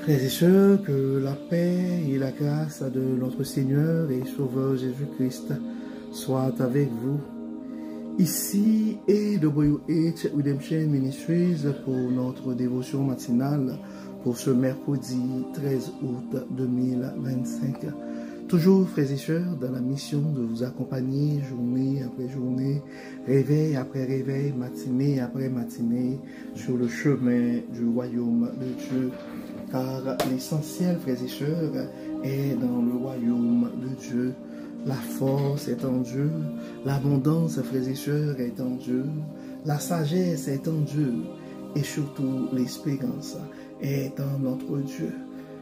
Frères et sœurs, que la paix et la grâce de notre Seigneur et Sauveur Jésus-Christ soient avec vous. Ici est WH Redemption Ministries pour notre dévotion matinale pour ce mercredi 13 août 2025. Toujours, frères et sœurs, dans la mission de vous accompagner journée après journée, réveil après réveil, matinée après matinée, sur le chemin du royaume de Dieu. Car l'essentiel, frères et sœurs, est dans le royaume de Dieu. La force est en Dieu, l'abondance, frères et sœurs, est en Dieu, la sagesse est en Dieu, et surtout l'espérance est en notre Dieu.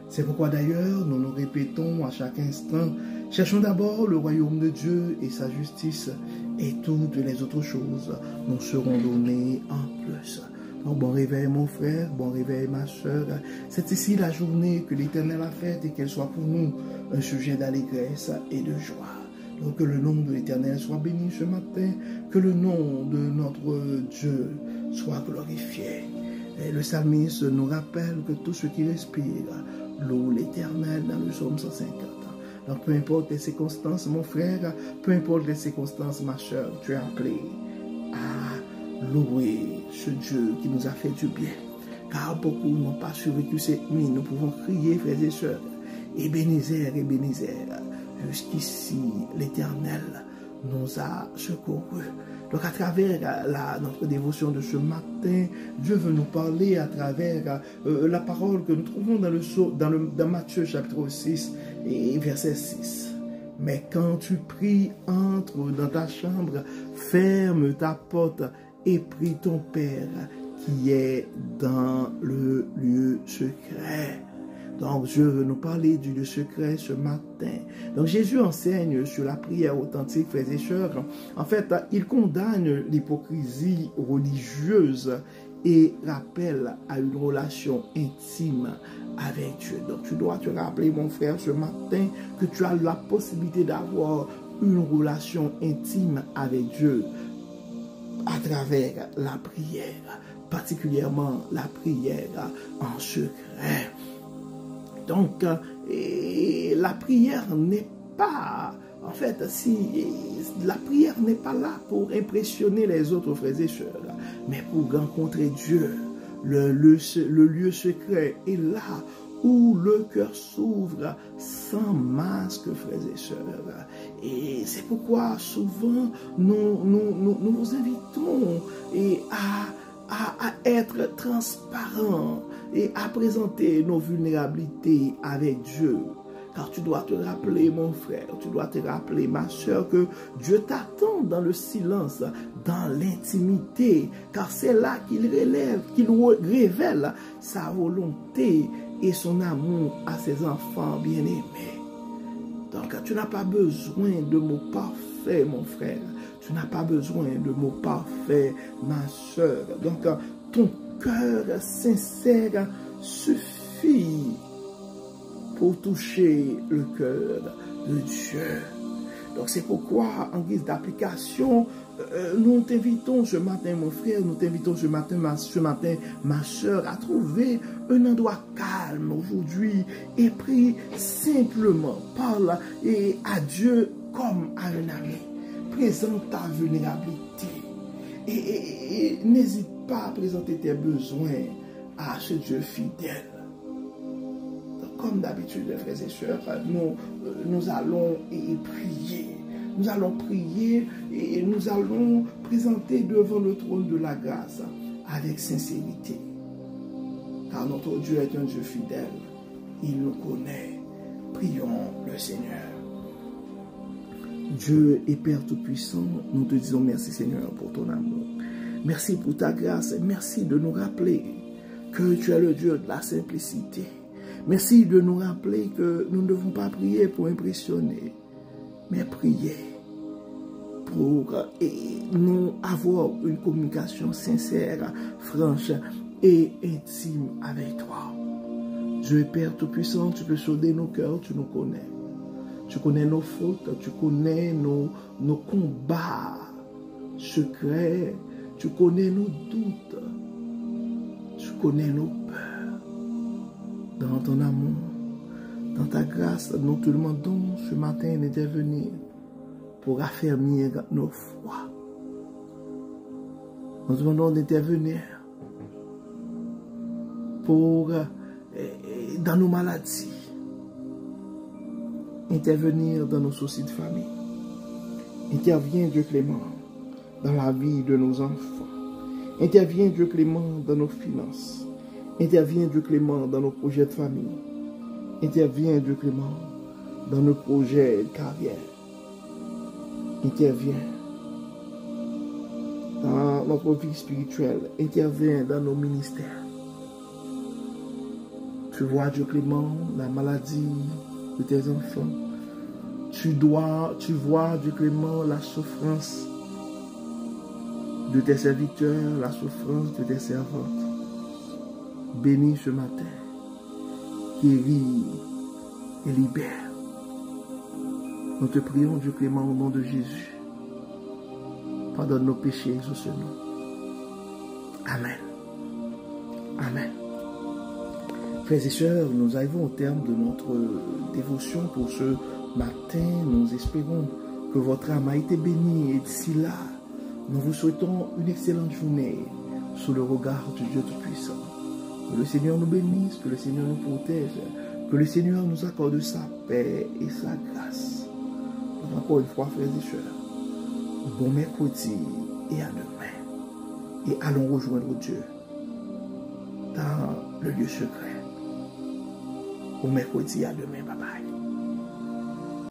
C'est pourquoi d'ailleurs nous nous répétons à chaque instant, cherchons d'abord le royaume de Dieu et sa justice, et toutes les autres choses nous seront données en plus. Donc, bon réveil mon frère, bon réveil ma soeur. C'est ici la journée que l'Éternel a faite et qu'elle soit pour nous un sujet d'allégresse et de joie. Donc que le nom de l'Éternel soit béni ce matin, que le nom de notre Dieu soit glorifié. Et le psalmiste nous rappelle que tout ce qui respire loue l'Éternel dans le psaume 150. Donc peu importe les circonstances mon frère, peu importe les circonstances ma soeur, tu es appelé à louer ce Dieu qui nous a fait du bien. Car beaucoup n'ont pas survécu cette nuit. Nous pouvons crier, frères et sœurs, Ebenezer, Ebenezer. Jusqu'ici, l'Éternel nous a secourus. Donc à travers notre dévotion de ce matin, Dieu veut nous parler à travers la parole que nous trouvons dans Matthieu chapitre 6 et verset 6. Mais quand tu pries, entre dans ta chambre, ferme ta porte et prie ton Père qui est dans le lieu secret. Donc Dieu veut nous parler du lieu secret ce matin. Donc Jésus enseigne sur la prière authentique, frères et sœurs. En fait, il condamne l'hypocrisie religieuse et rappelle à une relation intime avec Dieu. Donc tu dois te rappeler, mon frère, ce matin, que tu as la possibilité d'avoir une relation intime avec Dieu à travers la prière, particulièrement la prière en secret. Donc, la prière n'est pas, en fait, la prière n'est pas là pour impressionner les autres frères et sœurs, mais pour rencontrer Dieu. Le lieu secret est là où le cœur s'ouvre sans masque, frères et sœurs. Et c'est pourquoi souvent nous vous invitons à être transparents et à présenter nos vulnérabilités avec Dieu. Car tu dois te rappeler, mon frère, tu dois te rappeler, ma soeur, que Dieu t'attend dans le silence, dans l'intimité, car c'est là qu'il révèle sa volonté et son amour à ses enfants bien-aimés. Donc, tu n'as pas besoin de mots parfaits, mon frère. Tu n'as pas besoin de mots parfaits, ma soeur. Donc, ton cœur sincère suffit pour toucher le cœur de Dieu. Donc, c'est pourquoi, en guise d'application, nous t'invitons ce matin, mon frère, nous t'invitons ce matin, ma soeur, à trouver un endroit calme aujourd'hui et prie simplement, parle à Dieu comme à un ami. Présente ta vulnérabilité et n'hésite pas à présenter tes besoins à ce Dieu fidèle. Donc, comme d'habitude, frères et sœurs, nous allons prier. Nous allons prier et nous allons présenter devant le trône de la grâce avec sincérité. Car notre Dieu est un Dieu fidèle. Il nous connaît. Prions le Seigneur. Dieu et Père Tout-Puissant, nous te disons merci Seigneur pour ton amour. Merci pour ta grâce. Merci de nous rappeler que tu es le Dieu de la simplicité. Merci de nous rappeler que nous ne devons pas prier pour impressionner, mais prier pour nous avoir une communication sincère, franche et intime avec toi. Dieu et Père Tout-Puissant, tu peux sauver nos cœurs, tu nous connais. Tu connais nos fautes, tu connais nos combats secrets, tu connais nos doutes, tu connais nos peurs. dans ton amour, dans ta grâce, nous te demandons ce matin d'intervenir pour affermir nos foi. Nous te demandons d'intervenir pour dans nos maladies, intervenir dans nos soucis de famille. Interviens, Dieu clément, dans la vie de nos enfants. Interviens, Dieu clément, dans nos finances. Interviens, Dieu clément, dans nos projets de famille. Interviens, Dieu clément, dans nos projets de carrière. Interviens dans notre vie spirituelle. Interviens dans nos ministères. Tu vois, Dieu clément, la maladie de tes enfants. Tu vois, Dieu clément, la souffrance de tes serviteurs, la souffrance de tes servantes. Bénis ce matin, guéris et libère. Nous te prions, Dieu clément, au nom de Jésus. Pardonne nos péchés, exauce-nous. Amen. Amen. Frères et sœurs, nous arrivons au terme de notre dévotion pour ce matin. Nous espérons que votre âme a été bénie et d'ici là, nous vous souhaitons une excellente journée sous le regard du Dieu Tout-Puissant. Que le Seigneur nous bénisse, que le Seigneur nous protège, que le Seigneur nous accorde sa paix et sa grâce. Donc encore une fois, frères et sœurs, bon mercredi et à demain. Et allons rejoindre Dieu dans le lieu secret. Au mercredi à demain. Bye bye.